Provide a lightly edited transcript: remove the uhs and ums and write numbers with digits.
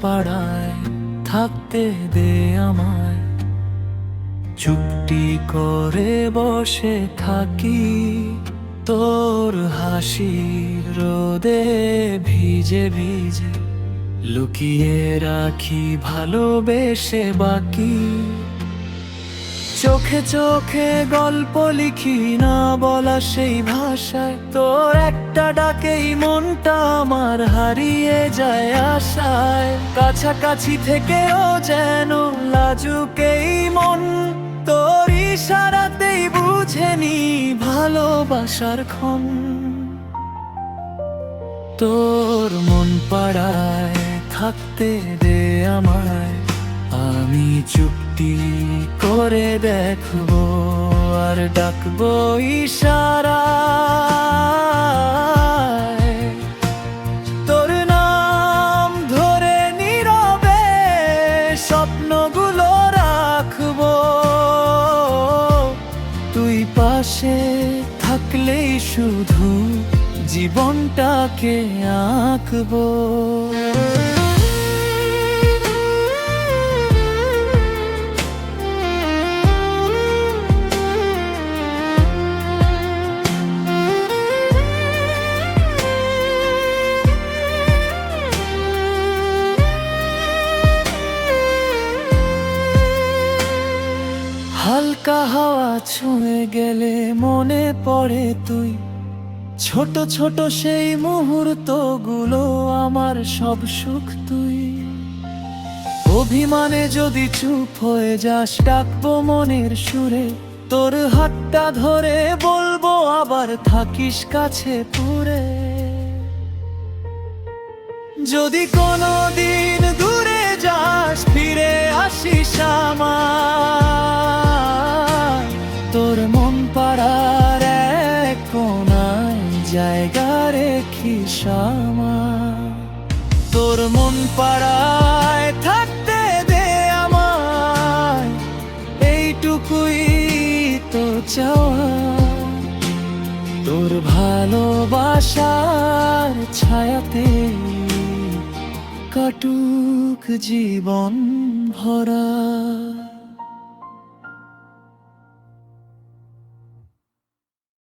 পাড়ায় থাকতে দে আমায়। চুপটি করে বসে থাকি তোর হাসির রোদে ভিজে ভিজে, লুকিয়ে রাখি ভালোবেসে বাকি। চোখে চোখে গল্প লিখি না বলা সেই ভাষায়, তোর একটা ডাকেই মনটা আমার হারিয়ে যায় আশায়। কাছাকাছি থেকেও যেন লাজুক এই মন, তোর ইশারাতেই বুঝেনি ভালোবাসার ক্ষণ। তোর মন পাড়ায় থাকতে দে আমায়, আমি চুপটি করে দেখবো আর ডাকবো ইশারায়। তোর নাম ধরে নীরবে স্বপ্নগুলো রাখবো, তুই পাশে থাকলেই শুধু জীবনটাকে আঁকবো। হালকা হাওয়া ছুঁয়ে গেলে মনে পড়ে তুই, ছোট ছোট সেই মুহূর্তগুলো আমার সব সুখ তুই। অভিমানে যদি চুপ হয়ে যাস ডাকবো মনের সুরে, তোর হাতটা ধরে বলবো আবার থাকিস কাছে পুরে। যদি কোনোদিন দূরে যাস ফিরে আসিস আমার, তোর মন পাড়ার এক কোণায় জায়গা রেখিস আমার। তোর মন পাড়ায় থাকতে দে আমায়, এইটুকুই তো চাওয়া। তোর ভালোবাসার ছায়াতে কাটুক জীবন ভরা।